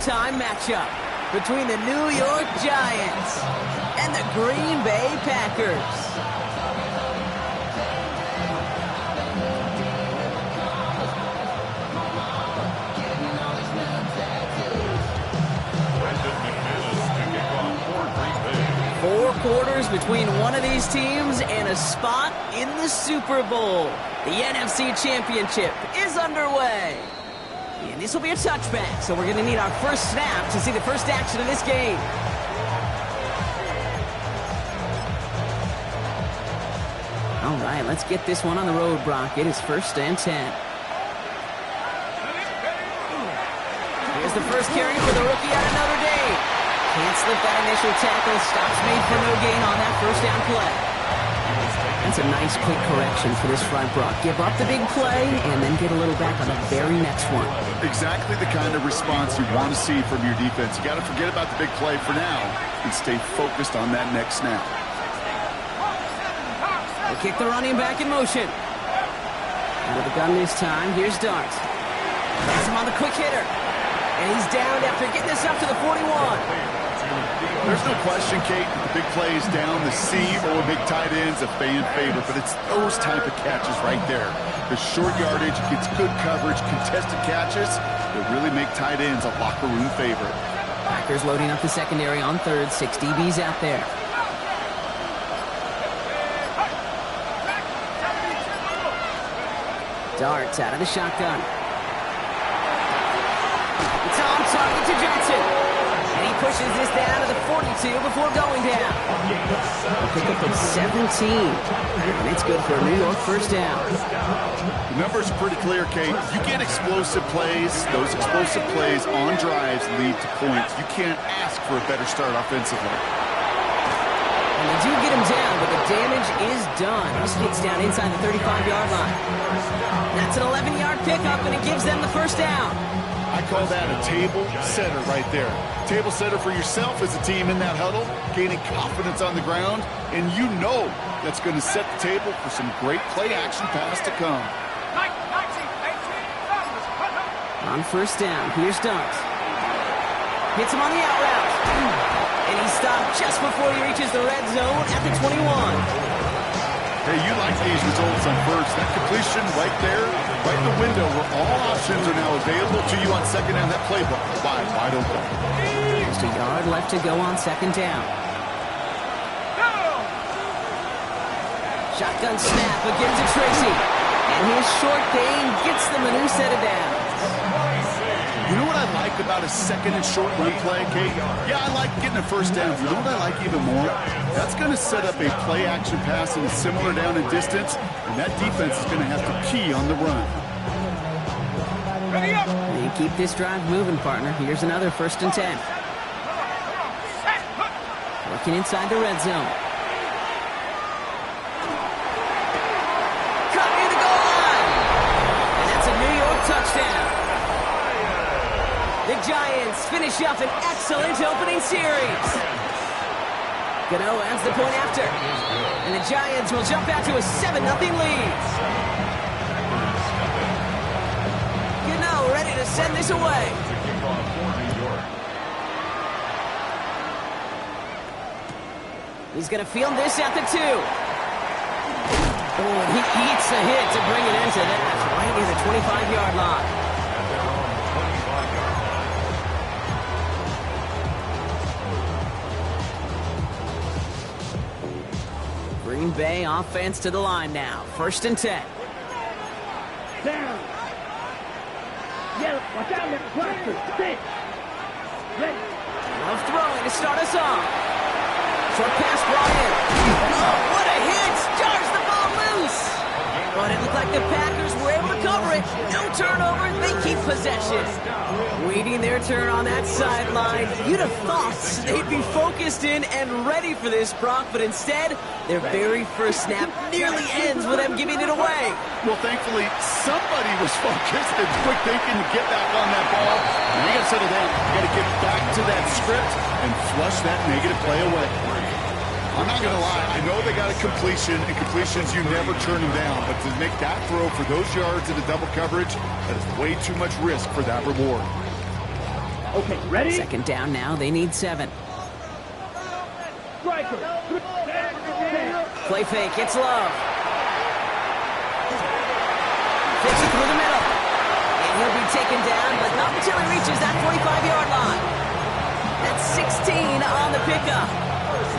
Time matchup between the New York Giants and the Green Bay Packers. 4 quarters between one of these teams and a spot in the Super Bowl. The NFC Championship is underway. And this will be a touchback, so we're going to need our first snap to see the first action of this game. All right, let's get this one on the road, Brock. It is 1st and 10. Here's the first carry for the rookie out of Notre Dame. Can't slip that initial tackle. Stops made for no gain on that first down play. That's a nice quick correction for this front, Brock. Give up the big play and then get a little back on the very next one. Exactly the kind of response you want to see from your defense. You got to forget about the big play for now and stay focused on that next snap. They kick the running back in motion. Out of the gun this time. Here's Dart. Has him on the quick hitter. And he's down after getting this up to the 41. There's no question, Kate, that the big play is down. The seam or big tight ends a fan favorite, but it's those type of catches right there. The short yardage gets good coverage, contested catches that really make tight ends a locker room favorite. Packers loading up the secondary on 3rd. 6 DBs out there. Darts out of the shotgun. It's on target to Johnson. And he pushes this down to the 42 before going down. A pickup of 17. And it's good for a New York first down. The numbers are pretty clear, Kate. You get explosive plays. Those explosive plays on drives lead to points. You can't ask for a better start offensively. And they do get him down, but the damage is done. This gets down inside the 35-yard line. That's an 11-yard pickup, and it gives them the first down. I call that a table setter right there. Table setter for yourself as a team in that huddle, gaining confidence on the ground, and you know that's going to set the table for some great play-action pass to come. On first down, here's Dart. Hits him on the out route. And he stopped just before he reaches the red zone at the 21. Hey, you like these results on first. That completion right there, right in the window where all options are now available to you on second down. That playbook wide open. Just a yard left to go on second down. Shotgun snap again to Tracy. And his short gain gets them a new set of downs. You know what I like about a second and short run play, Kate? Yeah, I like getting a first down. You know what I like even more? That's going to set up a play-action pass in a similar down and distance, and that defense is going to have to key on the run. Ready up! You keep this drive moving, partner. Here's another 1st and 10. Working inside the red zone. Cut near the goal line! And that's a New York touchdown. The Giants finish up an excellent opening series. Gano adds the point after. And the Giants will jump out to a 7-0 lead. Gano ready to send this away. He's going to field this at the 2. Oh, he eats a hit to bring it into that. Right near the 25-yard line. Green Bay offense to the line now. 1st and 10. Down. Yellow. Watch out, left. Cluster. Sit. Ready. Love throwing to start us off. Short pass brought in. Oh, what a hit! Jars the ball loose. But it looked like the Packers were able to cover it. No turnover. They keep possession. Waiting their turn on that sideline. You'd have thought they'd be focused in and ready for this, Brock, but instead, their very first snap nearly ends with them giving it away. Well, thankfully, somebody was focused and quick thinking to get back on that ball. And you got to settle down. You got to get back to that script and flush that negative play away. I'm not going to lie. I know they got a completion, and completions, you never turn them down. But to make that throw for those yards into double coverage, that is way too much risk for that reward. Okay, ready? Second down now, they need 7. Striker. Play fake, it's Love. Takes it through the middle. And he'll be taken down, but not until he reaches that 45-yard line. That's 16 on the pickup.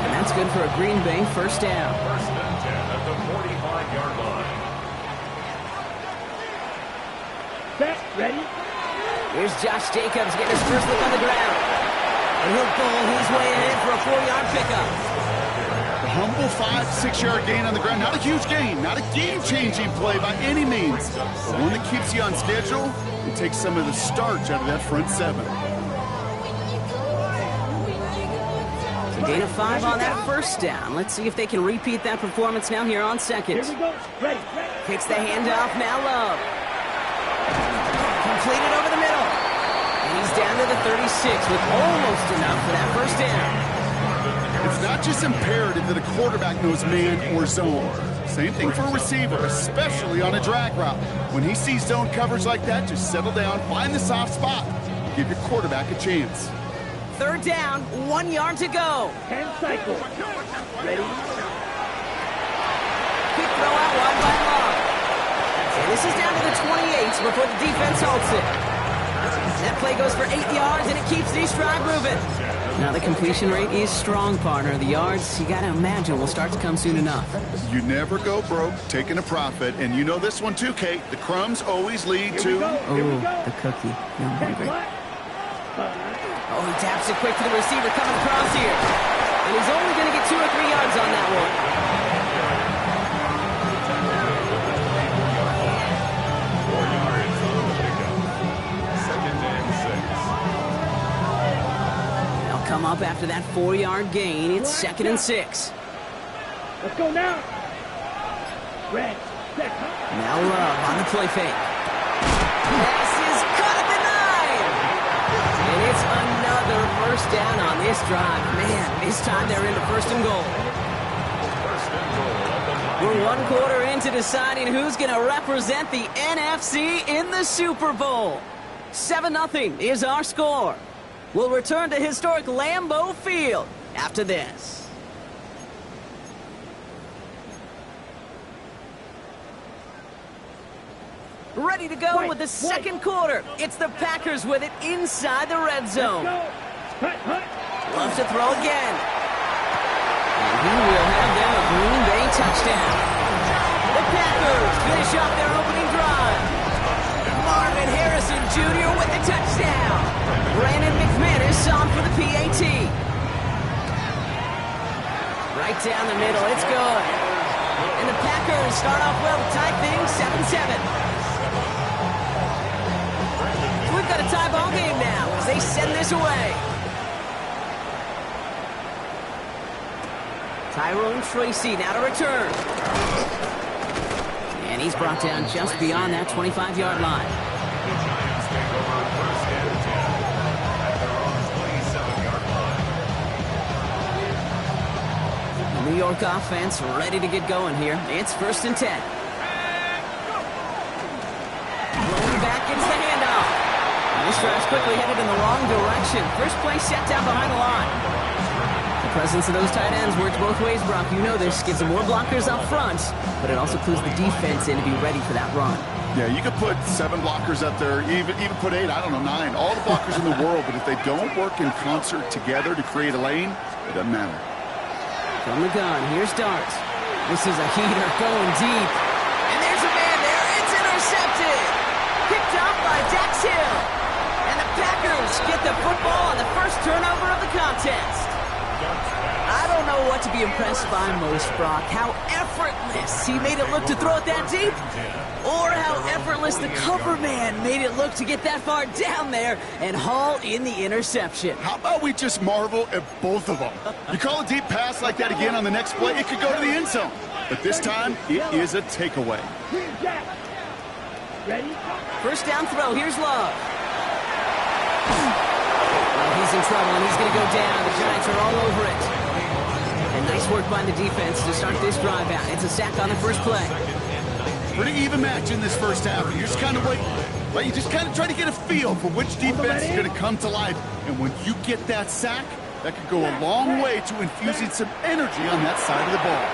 And that's good for a Green Bay first down. First and 10 at the 45-yard line. Set, ready? Here's Josh Jacobs getting his first look on the ground. And he'll bowl his way ahead for a 4-yard pickup. A humble 5-6-yard gain on the ground. Not a huge gain, not a game-changing play by any means, but one that keeps you on schedule and takes some of the starch out of that front 7. So gain of 5 on that first down. Let's see if they can repeat that performance now here on second. Here we go. Ready. Kicks the handoff, now Love. Completed over the middle. And he's down to the 36 with almost enough for that first down. It's not just imperative that a quarterback knows man or zone. Same thing for a receiver, especially on a drag route. When he sees zone coverage like that, just settle down, find the soft spot, give your quarterback a chance. Third down, 1 yard to go. 10 cycles. Ready? Quick throw out wide by Love. And this is down to the 28 before the defense halts it. That play goes for 8 yards, and it keeps these drive moving. Now the completion rate is strong, partner. The yards, you got to imagine, will start to come soon enough. You never go broke taking a profit, and you know this one too, Kate. The crumbs always lead to... The cookie. No, I'm hungry. Oh, he taps it quick to the receiver coming across here. And he's only going to get 2 or 3 yards on that one. They'll come up after that 4-yard gain. It's 2nd and 6. Let's go now. Red, set. Now Love on the play fake. Pass is caught at the 9. And it's another first down on this drive. Man, this time they're into 1st and goal. We're 1 quarter into deciding who's going to represent the NFC in the Super Bowl. 7-0 is our score. We'll return to historic Lambeau Field after this. Ready to go with the second quarter. It's the Packers with it inside the red zone. Loves to throw again. And he will have them a Green Bay touchdown. The Packers finish off their opening drive. Marvin Harrison Jr. with the touchdown. Brandon McManus on for the PAT. Right down the middle, it's good. And the Packers start off well to tie things 7-7. We've got a tie ball game now as they send this away. Tyrone Tracy now to return. And he's brought down just beyond that 25-yard line. The New York offense ready to get going here. It's 1st and 10. Rolling back, it's the handoff. This drive's quickly headed in the wrong direction. First play set down behind the line. The presence of those tight ends works both ways, Brock. You know this. Gives them more blockers up front, but it also clues the defense in to be ready for that run. Yeah, you could put 7 blockers up there, even put 8, I don't know, 9. All the blockers in the world, but if they don't work in concert together to create a lane, it doesn't matter. From the gun, here's Darts. This is a heater going deep. And there's a man there. It's intercepted. Picked off by Dax Hill. And the Packers get the football on the first turnover of the contest. I don't know what to be impressed by most, Brock. How effortless he made it look to throw it that deep, or how effortless the cover man made it look to get that far down there and haul in the interception. How about we just marvel at both of them? You call a deep pass like that again on the next play, it could go to the end zone. But this time, it is a takeaway. Ready? First down throw, here's Love. Well, he's in trouble, and he's going to go down. The Giants are all over it. And nice work by the defense to start this drive out. It's a sack on the first play. Pretty even match in this first half. You're just kind of waiting. But you just kind of try to get a feel for which defense is going to come to life. And when you get that sack, that could go a long way to infusing some energy on that side of the ball.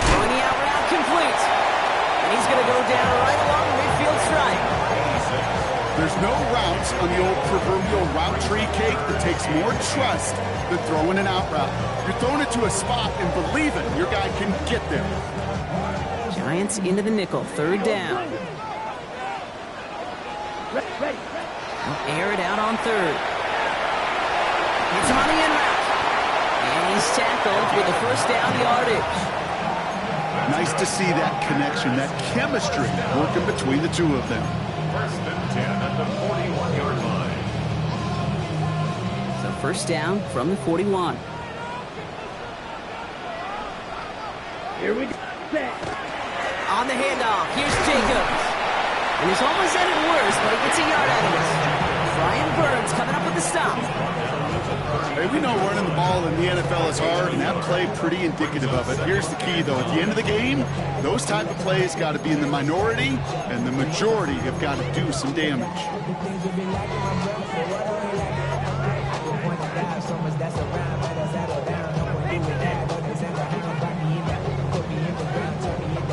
Throwing the out route complete. And he's going to go down right along the midfield stripe. There's no route on the old proverbial route tree cake that takes more trust than throwing an out route. You're throwing it to a spot and believing your guy can get there. Giants into the nickel, third down. Ready. They'll air it out on third. Hits him on the in route. And he's tackled with the first down yardage. Nice to see that connection, that chemistry working between the two of them. First and 10 at the 41-yard line. So first down from the 41. Here we go. Set. On the handoff, here's Jacobs. And he's almost had it worse, but he gets a yard out of it. Brian Burns coming up with the stop. Hey, we know running the ball in the NFL is hard, and that play pretty indicative of it. Here's the key, though. At the end of the game, those type of plays got to be in the minority, and the majority have got to do some damage.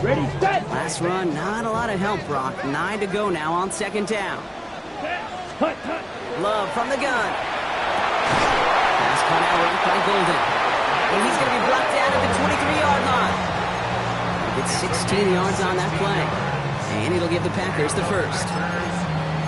Ready, set. Last run, not a lot of help, Brock. 9 to go now on second down. Hut. Love from the gun. Pass caught out right by Golden. And he's going to be brought down at the 23-yard line. It's 16 yards on that play. And it'll give the Packers the first.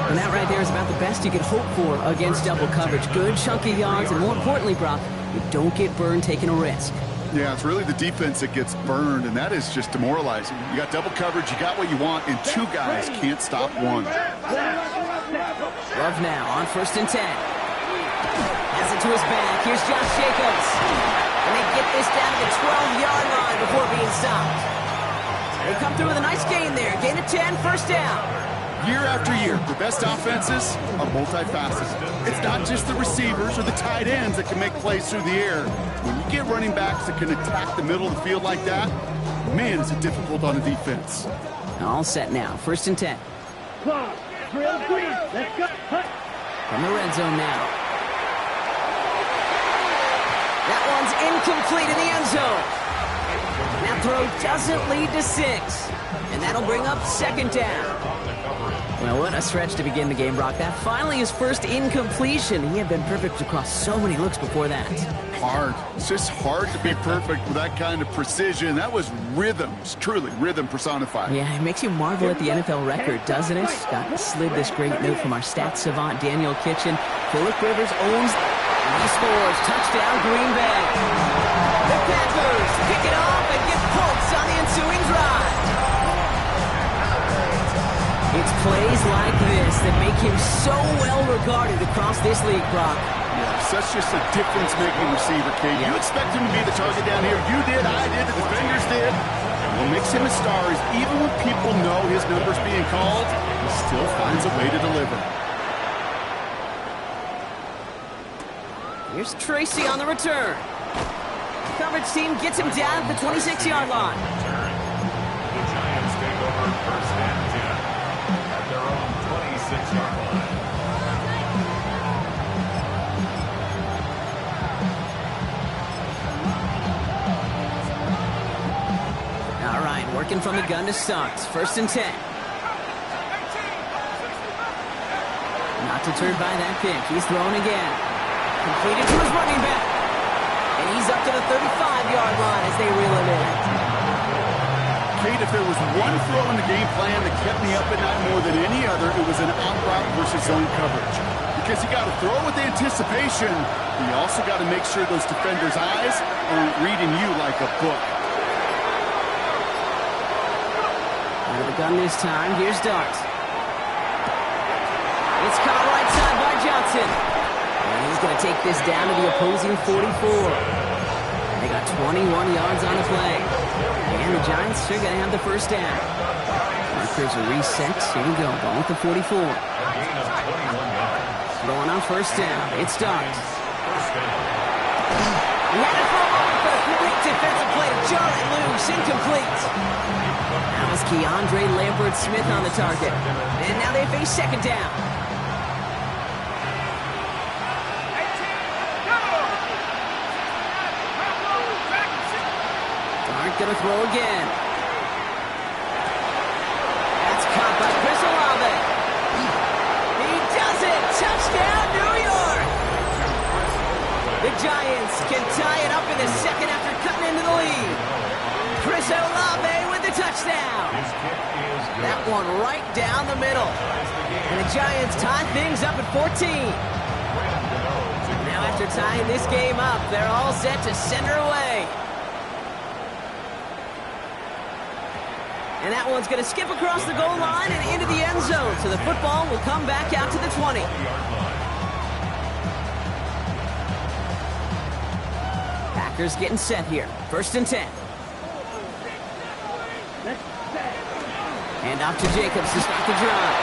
And that right there is about the best you could hope for against double coverage. Good chunky yards, and more importantly, Brock, you don't get burned taking a risk. Yeah, it's really the defense that gets burned, and that is just demoralizing. You got double coverage, you got what you want, and two guys can't stop one. Love now on first and 10. Has it to his back. Here's Josh Jacobs. And they get this down to the 12-yard line before being stopped. They come through with a nice gain there. Gain of 10, first down. Year after year, the best offenses are multifaceted. It's not just the receivers or the tight ends that can make plays through the air. When you get running backs that can attack the middle of the field like that, man, is it difficult on a defense. All set now. First and 10. Clock. Drill green. Let's go. Hut. From the red zone now. That one's incomplete in the end zone. That throw doesn't lead to 6. And that'll bring up second down. Well, what a stretch to begin the game, Brock. That finally his first incompletion. He had been perfect across so many looks before that. Hard. It's just hard to be perfect with that kind of precision. That was rhythm. It's truly rhythm personified. Yeah, it makes you marvel at the NFL record, doesn't it? Scott slid this great note from our stats savant, Daniel Kitchen. Phillip Rivers owns, and he scores. Touchdown, Green Bay. The Packers pick it off and get points on the ensuing drive. It's plays like this that make him so well regarded across this league, Brock. Yeah, such just a difference-making receiver, Kate. You expect him to be the target down here. You did, I did, the defenders did. And what makes him a star is even when people know his number's being called, he still finds a way to deliver. Here's Tracy on the return. The coverage team gets him down at the 26-yard line. The Giants take over first and 10 at their own 26-yard line. All right, working from the gun to start. First and 10. Not deterred by that pick. He's throwing again. Completed to his running back. And he's up to the 35-yard line as they reel him in. Kate, if there was one throw in the game plan that kept me up at night more than any other, it was an out route versus zone coverage. Because you got to throw with anticipation, but you also got to make sure those defenders' eyes aren't reading you like a book. Out of the gun this time, here's Dart. It's caught right side by Johnson. And he's going to take this down to the opposing 44. They got 21 yards on the play. And the Giants are going to have the first down. Markers are reset. Here we go. Going with the 44. Going on first down. It's Dart. He had it for a moment, but a great defensive play to jar it loose. Incomplete. That was Keandre Lambert-Smith on the target. And now they face second down. Dart gonna throw again. That's caught by Chris Olave. He does it! Touchdown, New York! The Giants can tie it up in the second after cutting into the lead. Chris Olave with the touchdown. That one right down the middle. And the Giants tie things up at 14. Now after tying this game up, they're all set to send her away. And that one's going to skip across the goal line and into the end zone. So the football will come back out to the 20. Packers getting set here. 1st and 10. Hand off to Jacobs to start the drive.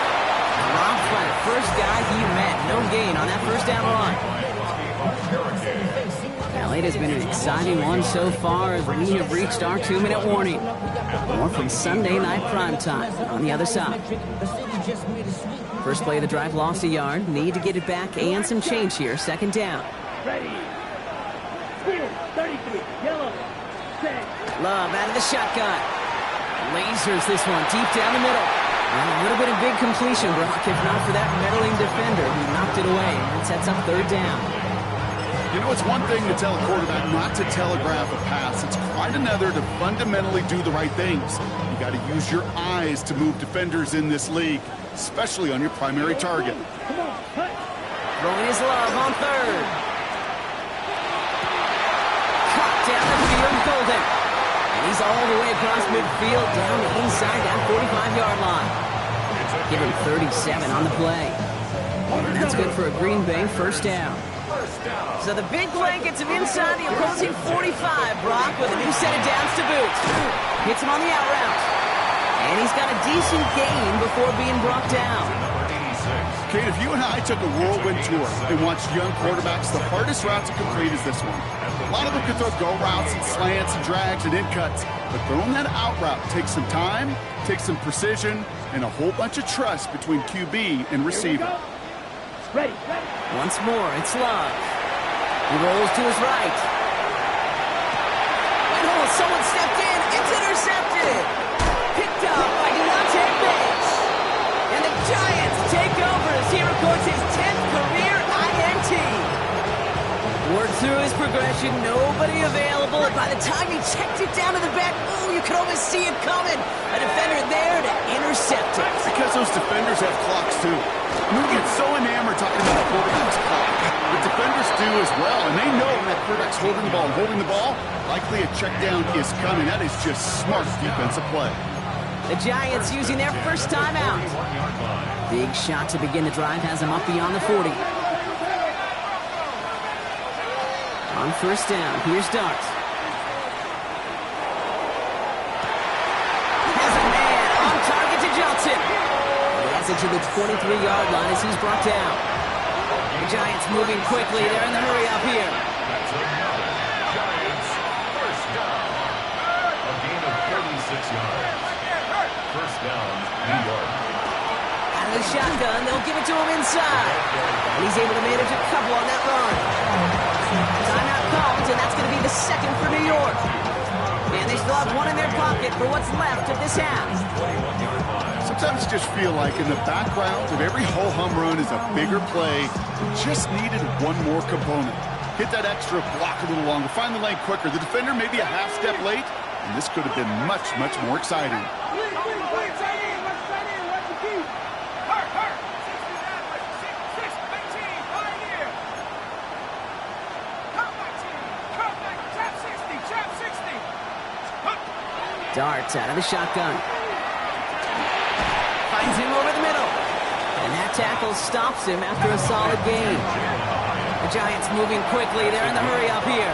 Rob Flatt, first guy he met. No gain on that first down run. Well, it has been an exciting one so far as we have reached our 2-minute warning. More from Sunday Night Primetime on the other side. First play of the drive lost a yard. Need to get it back and some change here. Second down. Ready. 33. Yellow. Set. Love out of the shotgun. Lasers this one deep down the middle. And a little bit of big completion, Brock, if not for that meddling defender who knocked it away. And sets up third down. You know, it's one thing to tell a quarterback not to telegraph a pass. It's quite another to fundamentally do the right things. You got to use your eyes to move defenders in this league, especially on your primary target. Come on, cut. Throwing his Love on third. Caught down the field, Golden. And he's all the way across midfield, down the inside, that 45-yard line. Give him 37 on the play. And that's good for a Green Bay first down. So the big play gets him inside the opposing 45, Brock, with a new set of downs to boot. Hits him on the out route. And he's got a decent gain before being brought down. Kate, if you and I took a whirlwind tour and watched young quarterbacks, the hardest route to complete is this one. A lot of them can throw go routes and slants and drags and in cuts, but throwing that out route takes some time, takes some precision, and a whole bunch of trust between QB and receiver. Ready. Once more, it's Love. He rolls to his right. Oh, someone stepped in. It's intercepted. Picked up by Deontay Banks. And the Giants take over as he records his 10th career INT. Worked through his progression, nobody available. And by the time he checked it down to the back, oh, you could almost see it coming. A defender there to intercept it. Because those defenders have clocks too. We get so enamored talking about the quarterback's clock. The defenders do as well, and they know when that quarterback's holding the ball, likely a check down is coming. That is just smart defensive play. The Giants using their first timeout. Big shot to begin the drive has them up beyond the 40. On first down, here's Dart. Has a man on target to Johnson. He has it to the 23-yard line as he's brought down. The Giants moving quickly. They're in the hurry up here. Giants first down. A gain of 36 yards. First down, New York. Out of the shotgun, they'll give it to him inside. And he's able to manage a couple on that run. Timeout called, and that's going to be the second for New York. And they still have one in their pocket for what's left of this half. Sometimes you just feel like in the background of every ho-hum run is a bigger play. Just needed one more component. Hit that extra block a little longer, find the lane quicker. The defender may be a half step late, and this could have been much, much more exciting. Darts out of the shotgun. Finds him over the middle. And that tackle stops him after a solid gain. The Giants moving quickly. They're in the hurry up here.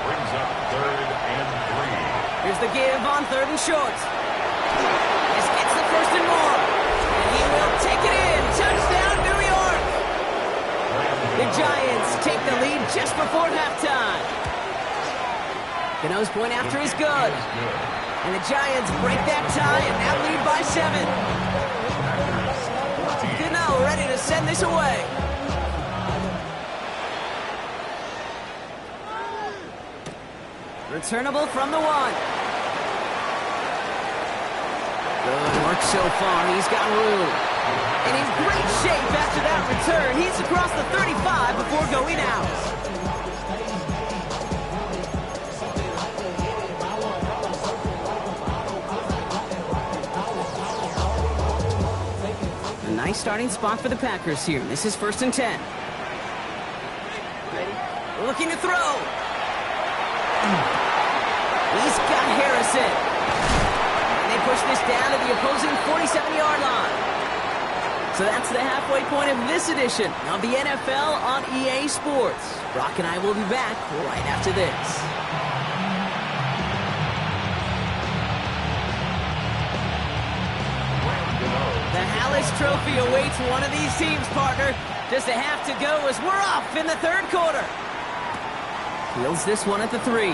Brings up 3rd and 3. Here's the give on 3rd and short. This gets the first and more. And he will take it in. Touchdown, New York. The Giants take the lead just before halftime. Gano's point after is good. And the Giants break that tie and now lead by 7. Gano ready to send this away. Returnable from the 1. Good work so far. He's got room. And in great shape after that return. He's across the 35 before going out. A nice starting spot for the Packers here. This is 1st and 10. Looking to throw. He's got Harrison. And they push this down to the opposing 47-yard line. So that's the halfway point of this edition of the NFL on EA Sports. Brock and I will be back right after this. The Hallis Trophy awaits one of these teams, partner. Just a half to go as we're off in the 3rd quarter. Fields this one at the 3.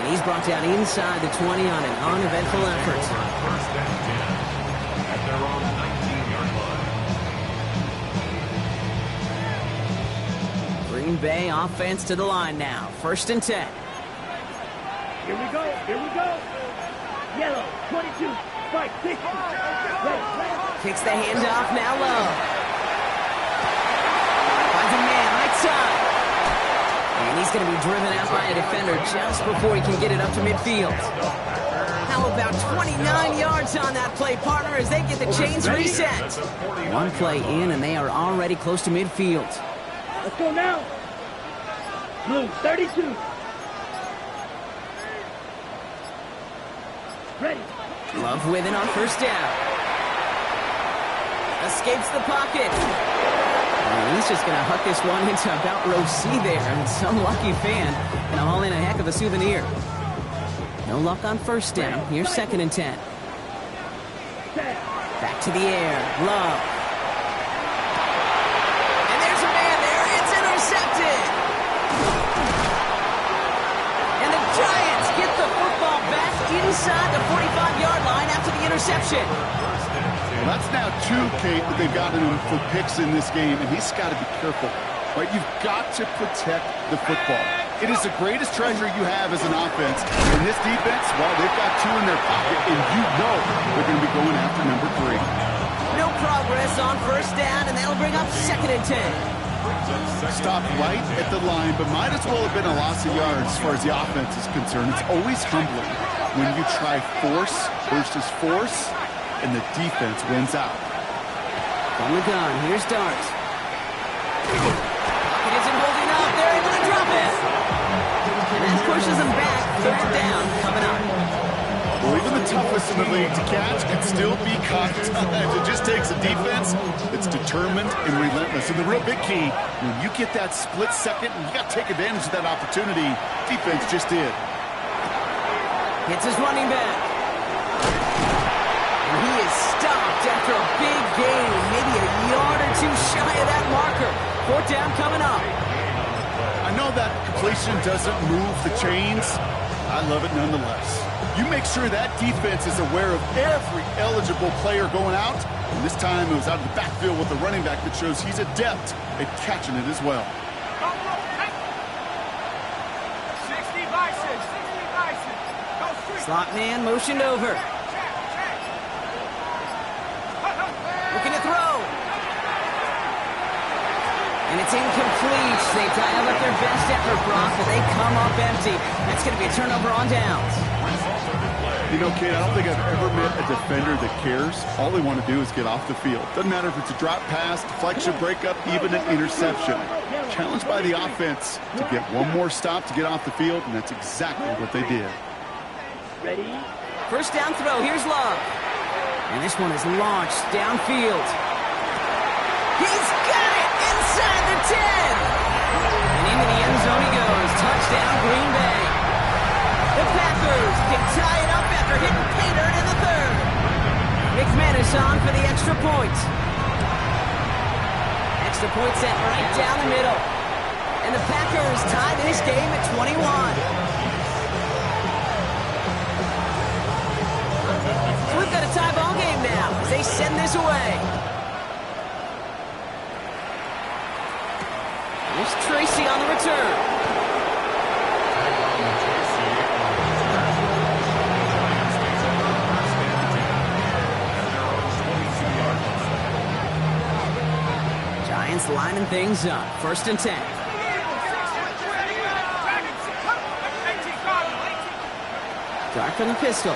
And he's brought down inside the 20 on an uneventful effort. First and 10 at their own 19-yard line. Green Bay offense to the line now. 1st and 10. Here we go. Here we go. Yellow, 22. Fight, 60. Kicks the handoff now low. Finds a man right side. And he's going to be driven out by a defender just before he can get it up to midfield. How about 29 yards on that play, partner, as they get the chains reset. One play in, and they are already close to midfield. Let's go now. Blue, 32. Ready. Love with it on 1st down. Escapes the pocket. And he's just going to huck this one into about row C there. And some lucky fan going to haul in a heck of a souvenir. No luck on 1st down. Here's 2nd and 10. Back to the air. Love. And there's a man there. It's intercepted. And the Giants get the football back inside the 45-yard line after the interception. Well, that's now 2, Kate, that they've gotten him for picks in this game, and he's got to be careful. Right? You've got to protect the football. It is the greatest treasure you have as an offense. And this defense, well, they've got 2 in their pocket, and you know they're going to be going after number 3. No progress on 1st down, and that'll bring up 2nd and 10. Stopped right at the line, but might as well have been a loss of yards as far as the offense is concerned. It's always humbling when you try force versus force, and the defense wins out. From the gun, here's Dart. It isn't holding up. They're able to drop it. And that pushes them back. 3rd down coming up. Well, even the toughest in the league to catch can still be caught. It just takes a defense that's determined and relentless. And the real big key, when you get that split second, you got to take advantage of that opportunity. Defense just did. Hits his running back. And he is stopped after a big gain, maybe a yard or 2 shy of that marker. 4th down coming up. I know that completion doesn't move the chains. I love it nonetheless. You make sure that defense is aware of every eligible player going out. And this time it was out of the backfield with a running back that shows he's adept at catching it as well. 60 Bison. 60 Bison. Go street. Slot man motioned over. Looking to throw. And it's incomplete. They dial up their best effort, Brock, but they come up empty. That's going to be a turnover on downs. You know, Kate, I don't think I've ever met a defender that cares. All they want to do is get off the field. Doesn't matter if it's a drop pass, deflection, breakup, even an interception. Challenged by the offense to get one more stop to get off the field, and that's exactly what they did. Ready. 1st down throw. Here's Love. And this one is launched downfield. He's got it inside the 10. And into the end zone he goes. Touchdown, Green Bay. The Packers can tie it up after hitting Pater in the 3rd. McManus on for the extra point. Extra point set right down the middle. And the Packers tie this game at 21. So we've got a tie ball game now as they send this away. Here's Tracy on the return. Giants lining things up. 1st and 10. Dark from the pistol.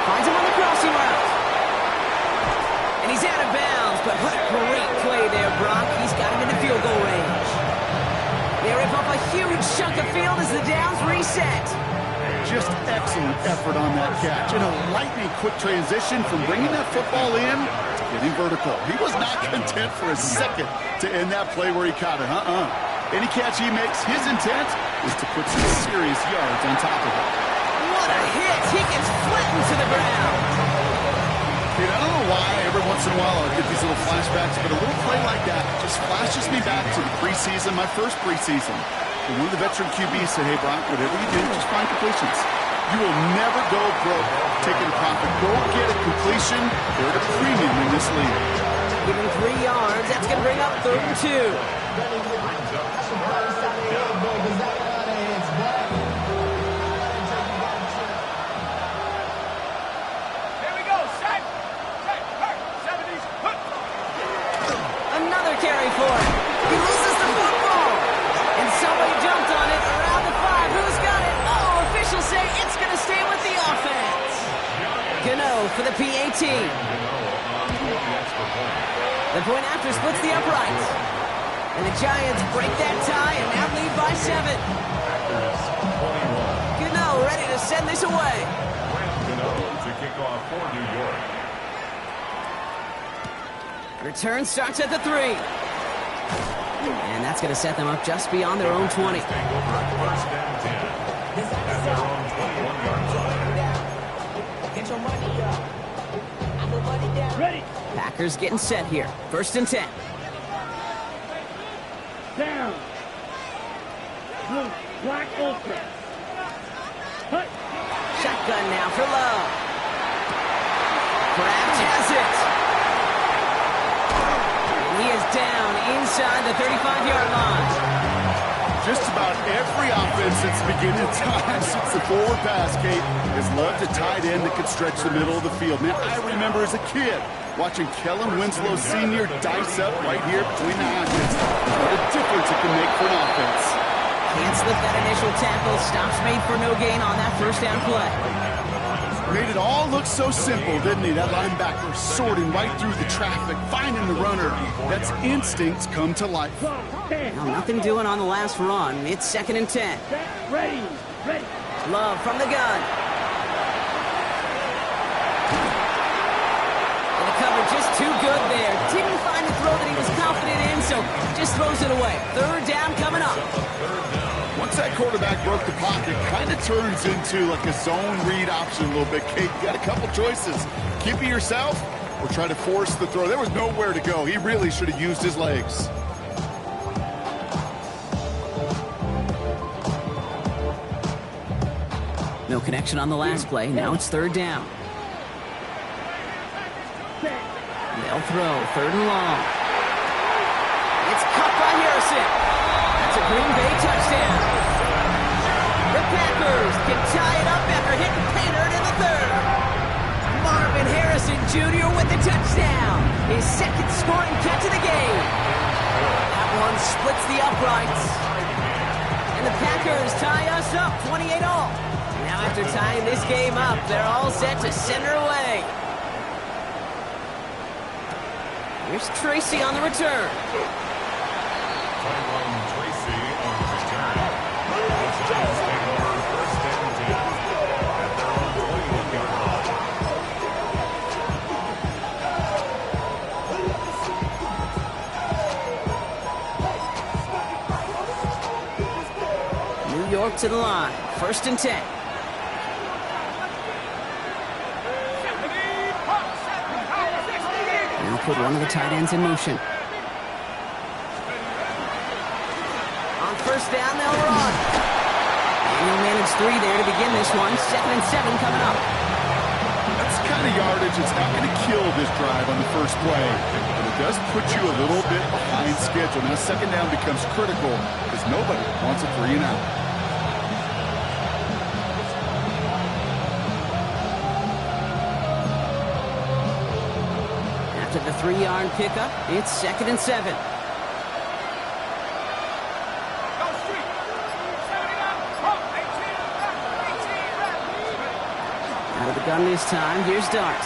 Finds him on the crossing route. And he's out of bounds, but what a great play there, Brock. He's got him into field goal range. They rip up a huge chunk of field as the downs reset. Just excellent effort on that catch. In a lightning quick transition from bringing that football in to getting vertical. He was not content for a second to end that play where he caught it. Any catch he makes, his intent is to put some serious yards on top of it. What a hit! He gets flattened to the ground. Dude, I don't know why every once in a while I get these little flashbacks, but a little play like that just flashes me back to the preseason, my first preseason. And one of the veteran QBs said, hey, Brock, whatever you do, just find completions. You will never go broke taking a profit. Go get a completion. They're at a premium in this league. Give him 3 yards. That's going to bring up 3rd and 2. Another carry for him. He loses the football. And somebody jumped on it around the 5. Who's got it? Oh, officials say it's going to stay with the offense. Gano for the PAT. The point after splits the uprights. And the Giants break that tie and now lead by 7. Gano ready to send this away. Gano to kick off for New York. Return starts at the 3. And that's going to set them up just beyond their own 20. First and 10. At their own 21-yard line. Get your money up. I put money down. Ready. Packers getting set here. 1st and 10. Down. Blue. Black ultra. Hut. Shotgun now for Love. Krabs has it. He is down inside the 35-yard line. Just about every offense since the beginning of time, since the forward pass, Kate, has loved a tight end that could stretch the middle of the field. Man, I remember as a kid watching Kellen Winslow Sr. dice up right here between the hatches. What a difference it can make for an offense. Can't slip that initial tackle. Stops made for no gain on that 1st down play. Made it all look so simple, didn't he? That linebacker sorting right through the traffic, finding the runner. That's instincts come to life. Now, nothing doing on the last run. It's 2nd and 10. Ready. Ready. Love from the gun. And the cover just too good there. Didn't find the throw that he was confident in, so just throws it away. 3rd down coming up. Once that quarterback broke the pocket, kind of turns into like a zone read option a little bit. Kate, you got a couple choices. Keep it yourself or try to force the throw. There was nowhere to go. He really should have used his legs. No connection on the last play. Now it's 3rd down. They'll throw. 3rd and long. It's caught by Harrison. That's a Green Bay touchdown. The Packers can tie it up after hitting Painter in the 3rd. Marvin Harrison Jr. with the touchdown. His 2nd scoring catch of the game. That one splits the uprights. And the Packers tie us up 28 all. Now after tying this game up, they're all set to send her away. Here's Tracy on the return. Tyrone Tracy on the return. The Giants take over 1st and 10 at their own 21-yard line. New York to the line. 1st and 10. Now put one of the tight ends in motion. On first down, they'll run. And he'll manage 3 there to begin this one. 2nd and 7 coming up. That's the kind of yardage that's not going to kill this drive on the first play. But it does put you a little bit behind schedule. Now, 2nd down becomes critical because nobody wants a 3 and out. After the 3-yard pickup, it's 2nd and 7. Out of the gun this time. Here's Dart.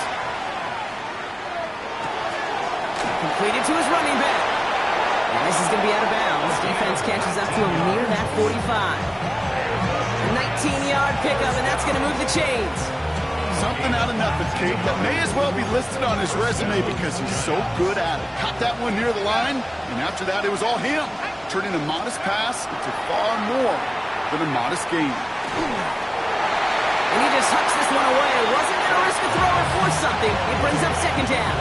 Completed to his running back. And this is going to be out of bounds. Defense catches up to him near that 45. A 19-yard pickup, and that's going to move the chains. Something out of nothing, Kate. That may as well be listed on his resume because he's so good at it. Caught that one near the line, and after that, it was all him. Turning a modest pass into far more than a modest gain. And he just hucks this one away. Wasn't going to risk a throw or force something. It brings up 2nd down.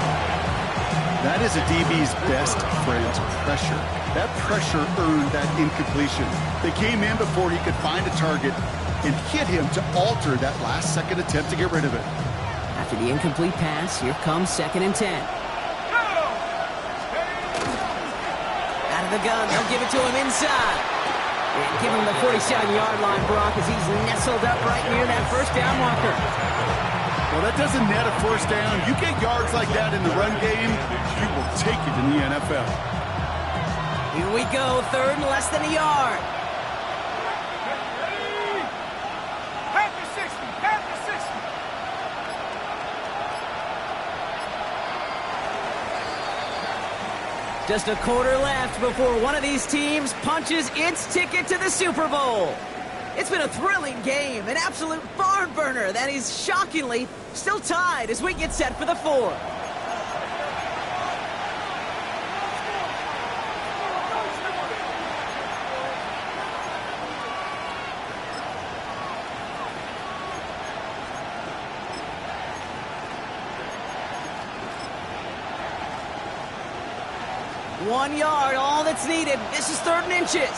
That is a DB's best friend, pressure. That pressure earned that incompletion. They came in before he could find a target and hit him to alter that last-second attempt to get rid of it. After the incomplete pass, here comes 2nd and 10. Out of the gun, they'll give it to him inside. And give him the 47-yard line, Brock, as he's nestled up right near that first down marker. Well, that doesn't net a first down. You get yards like that in the run game, you will take it in the NFL. Here we go, 3rd and less than a yard. Just a quarter left before one of these teams punches its ticket to the Super Bowl. It's been a thrilling game, an absolute barn burner that is shockingly still tied as we get set for the 4th. One yard, all that's needed. This is 3rd and inches.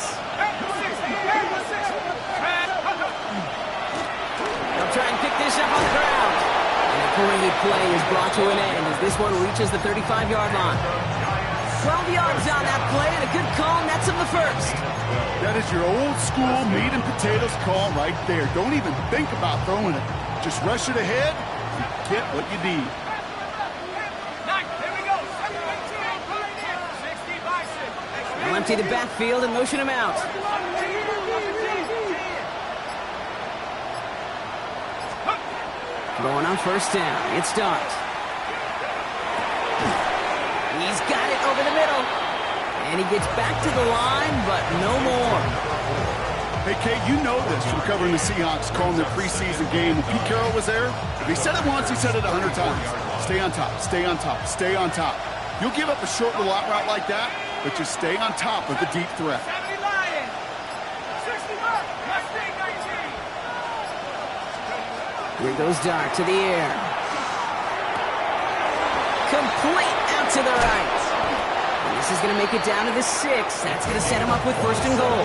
They'll try and pick this up on the ground. And a great play is brought to an end as this one reaches the 35-yard line. 12 yards on that play, and a good call nets him the 1st. That is your old school meat and potatoes call right there. Don't even think about throwing it. Just rush it ahead and get what you need. They'll empty the backfield and motion him out. Going on first down. It's Dart. He's got it over the middle. And he gets back to the line, but no more. Hey, Kate, you know this from covering the Seahawks, calling their preseason game. When Pete Carroll was there, if he said it once, he said it 100 times. Stay on top, stay on top, stay on top. You'll give up a short little out route like that, but just stay on top of the deep threat. Here goes Dart to the air. Complete out to the right. And this is going to make it down to the 6. That's going to set him up with 1st and goal.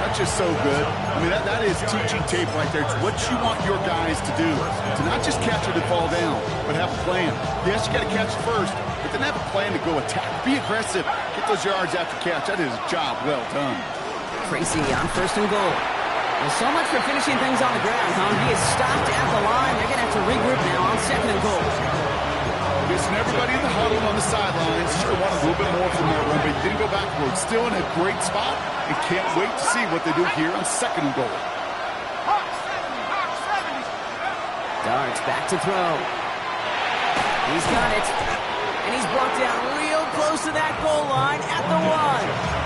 That's just so good. I mean, that is teaching tape right there. It's what you want your guys to do. To not just catch it and fall down, but have a plan. Yes, you got to catch it first, but then have a plan to go attack. Be aggressive. Get those yards after catch. That is a job well done. Tracy on 1st and goal. Well, so much for finishing things on the ground, huh? He is stopped at the line. They're going to have to regroup now on 2nd and goal. Listen, everybody in the huddle on the sidelines sure want a little bit more from that run, but he didn't go backwards. Still in a great spot and can't wait to see what they do here on 2nd and goal. Dart's back to throw. He's got it. And he's brought down real close to that goal line at the 1.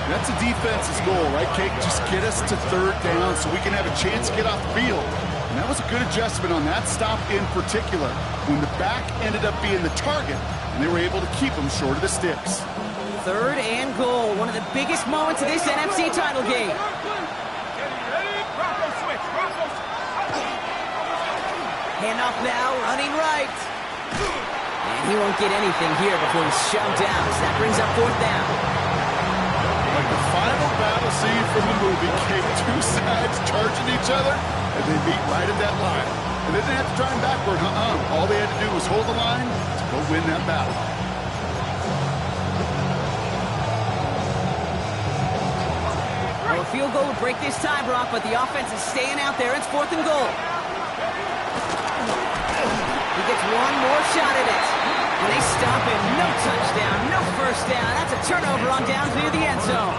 That's a defense's goal, right, Kate? Just get us to 3rd down so we can have a chance to get off the field. And that was a good adjustment on that stop in particular, when the back ended up being the target, and they were able to keep him short of the sticks. 3rd and goal, one of the biggest moments of this NFC title game. Handoff now, running right. And he won't get anything here before he's shoved out. So that brings up 4th down. Like the final battle scene from the movie, Kate, two sides charging each other, and they meet right at that line. And they didn't have to try and backward, All they had to do was hold the line to go win that battle. Well, a field goal would break this tie, Brock, but the offense is staying out there. It's 4th and goal. He gets one more shot at it. And they stop him. No touchdown, no first down. That's a turnover on downs near the end zone.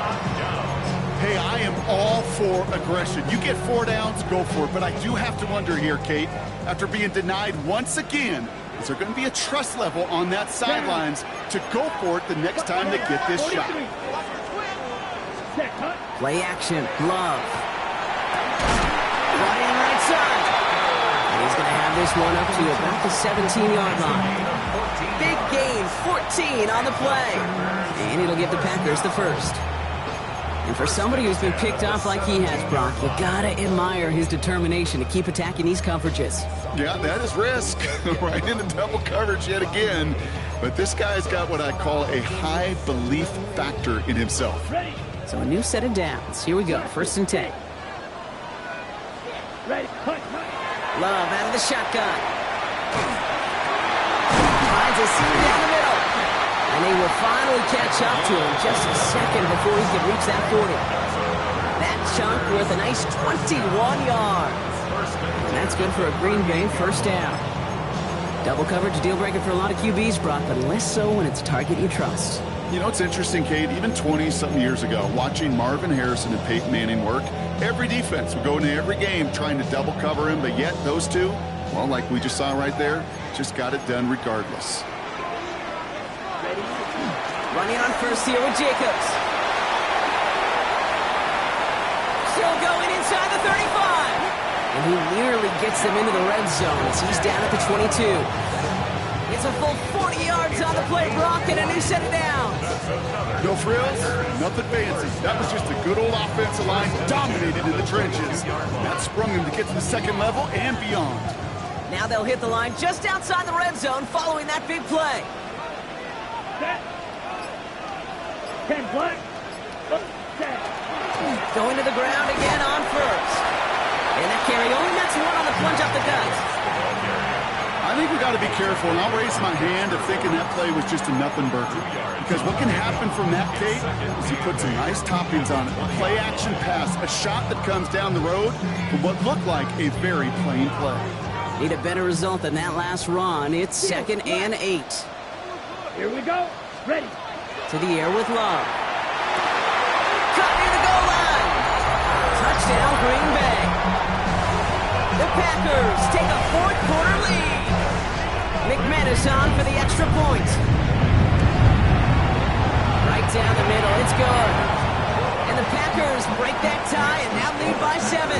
Hey, I am all for aggression. You get 4 downs, go for it. But I do have to wonder here, Kate, after being denied once again, is there going to be a trust level on that sidelines to go for it the next time they get this shot? Play action, Love. Running right side. And he's going to have this one up to about the 17-yard line. Big gain, 14 on the play. And it'll give the Packers the first. And for somebody who's been picked off like he has, Brock, you gotta admire his determination to keep attacking these coverages. Yeah, that is risk. Right into double coverage yet again. But this guy's got what I call a high belief factor in himself. So a new set of downs. Here we go, 1st and 10. Love out of the shotgun. Finds a seam down the middle. And they will finally catch up to him just a second before he can reach that 40. That chunk worth a nice 21 yards. And that's good for a Green Bay first down. Double coverage deal breaker for a lot of QBs, Brock, but less so when it's a target you trust. You know, it's interesting, Kate, even 20-something years ago, watching Marvin Harrison and Peyton Manning work, every defense would go into every game trying to double cover him, but yet those two, well, like we just saw right there, just got it done regardless. Running on first here with Jacobs. Still going inside the 35. And he nearly gets them into the red zone as he's down at the 22. It's a full 40 yards on the play, Brock, and a new set of downs. No frills, nothing fancy. That was just a good old offensive line dominated in the trenches. That sprung him to get to the second level and beyond. Now they'll hit the line just outside the red zone following that big play. 10 black. Going to the ground again on first. And that carry only nets one on the plunge up the gut. I think we got to be careful, and I'll raise my hand of thinking that play was just a nothing burger. Because what can happen from that, Kate, is you put some nice toppings on it. A play-action pass, a shot that comes down the road for what looked like a very plain play. Need a better result than that last run. It's 2nd and 8. Here we go. Ready. To the air with Love. Cut near the goal line. Touchdown, Green Bay. The Packers take a 4th-quarter lead. McManus on for the extra point. Right down the middle. It's good. And the Packers break that tie and now lead by 7.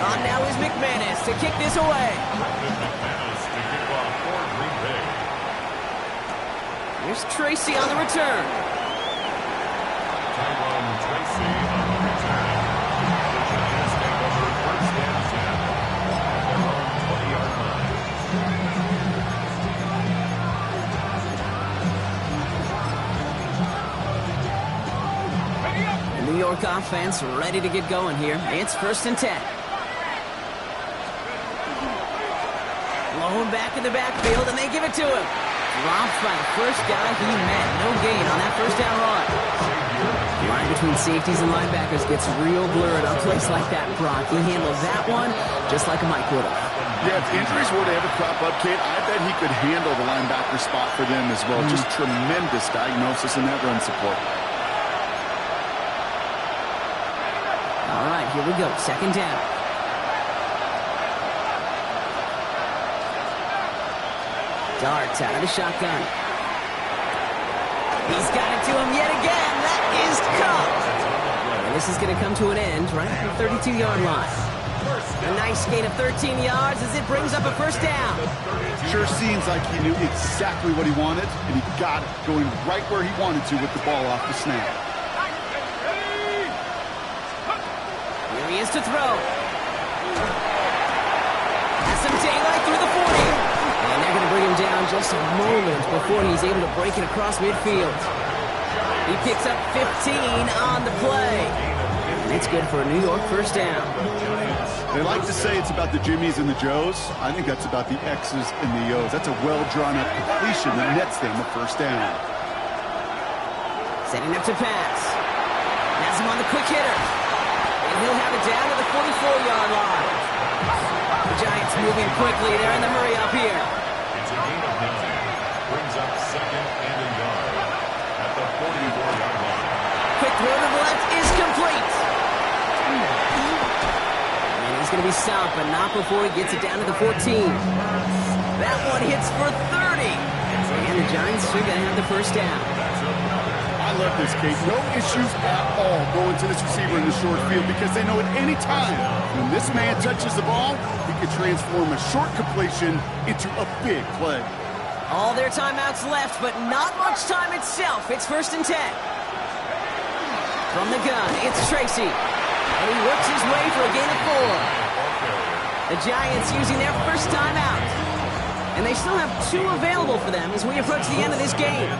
On now is McManus to kick this away. Here's Tracy on the return. Tyrone Tracy on the return. The Giants take over 1st and 10 at their own 20-yard line. The New York offense ready to get going here. It's 1st and 10. Blown back in the backfield, and they give it to him. Dropped by the first guy he met. No gain on that first down run. The line between safeties and linebackers gets real blurred on plays like that, Brock. He handles that one just like a Mike would have. Yeah, if injuries were to ever crop up, Kate, I bet he could handle the linebacker spot for them as well. Just tremendous diagnosis in that run support. All right, here we go. 2nd down. Darts out of the shotgun. He's got it to him yet again. That is caught. And this is going to come to an end right at the 32-yard line. A nice gain of 13 yards as it brings up a first down. Sure seems like he knew exactly what he wanted, and he got it, going right where he wanted to with the ball off the snap. Here he is to throw. Has some daylight through the 40. And they're going to bring him down just a moment before he's able to break it across midfield. He picks up 15 on the play. And it's good for a New York first down. They like to say it's about the Jimmies and the Joes. I think that's about the X's and the O's. That's a well-drawn-up completion that nets them a first down. Setting up to pass. Has him on the quick hitter. And he'll have it down to the 44-yard line. The Giants moving quickly. They're in the hurry up here. It's a gain of 9. Brings up second and a yard at the 44-yard line. Quick throw to the left is complete. And he's going to be stopped, but not before he gets it down to the 14. That one hits for 30. And the Giants are going to have the first down. I love this, Kate. No issues at all going to this receiver in the short field because they know at any time when this man touches the ball, he can transform a short completion into a big play. All their timeouts left, but not much time itself. It's 1st and 10. From the gun, it's Tracy. And he works his way for a gain of 4. The Giants using their first timeout. And they still have 2 available for them as we approach the end of this game.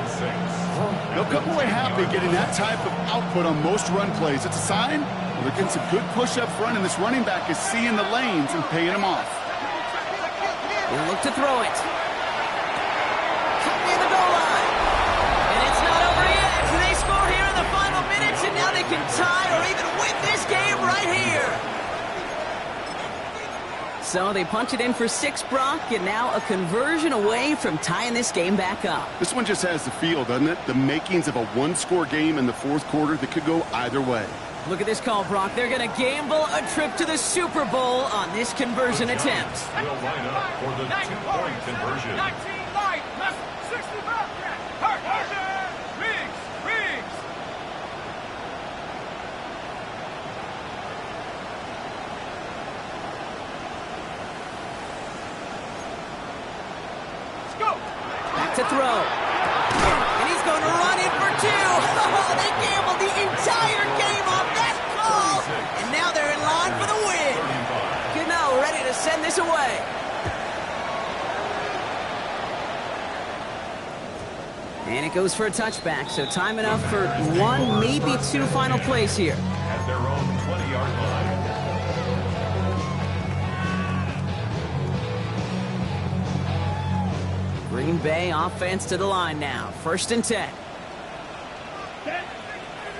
They'll come away happy getting that type of output on most run plays. It's a sign they're getting some good push up front, and this running back is seeing the lanes and paying them off. He'll look to throw it. Cut near the goal line. And it's not over yet. They score here in the final minutes, and now they can tie or even win this game right here. So they punch it in for 6, Brock, and now a conversion away from tying this game back up. This one just has the feel, doesn't it? The makings of a one-score game in the fourth quarter that could go either way. Look at this call, Brock. They're going to gamble a trip to the Super Bowl on this conversion attempt. Will line up for the 2-point conversion. 19-9, 65. Riggs. Back to throw. And he's going to run in for 2. Oh, they gambled the entire game off that call. And now they're in line for the win. Gano ready to send this away. And it goes for a touchback, so time enough for 1, maybe 2 final plays here. At their own 20-yard line. Green Bay offense to the line now. 1st and 10. Set.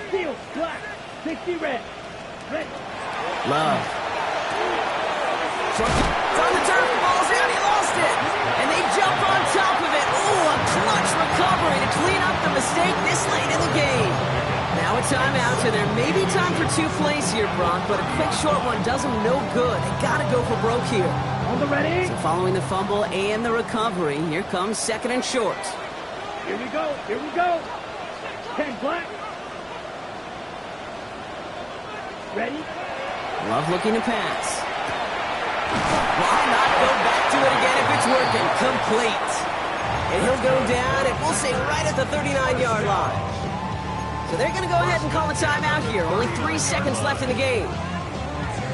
Field. Black. 60 red. Ready. Love. It's on the turf. Ball's out. He lost it. And they jump on top of it. Ooh, a clutch recovery to clean up the mistake this late in the game. Now a timeout, and there may be time for 2 plays here, Brock, but a quick short one does them no good. They got to go for broke here. On the ready. So following the fumble and the recovery, here comes 2nd and short. Here we go. 10 black. Ready. Love looking to pass. Why not go back to it again if it's working? Complete. And he'll go down, and we'll say right at the 39-yard line. So they're going to go ahead and call a timeout here. Only 3 seconds left in the game.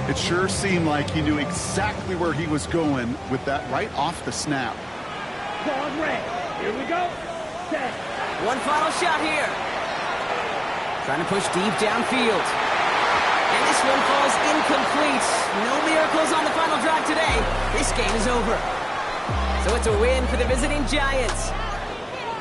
It sure seemed like he knew exactly where he was going with that right off the snap. Ball red. Here we go. Set. One final shot here. Trying to push deep downfield. And this one falls incomplete. No miracles on the final drive today. This game is over. So it's a win for the visiting Giants.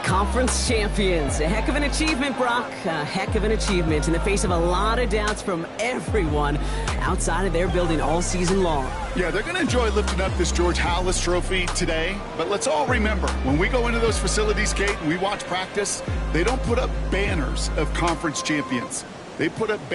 Conference champions. A heck of an achievement, Brock. A heck of an achievement in the face of a lot of doubts from everyone outside of their building all season long. Yeah, they're going to enjoy lifting up this George Halas trophy today. But let's all remember, when we go into those facilities, Kate, and we watch practice, they don't put up banners of conference champions. They put up banners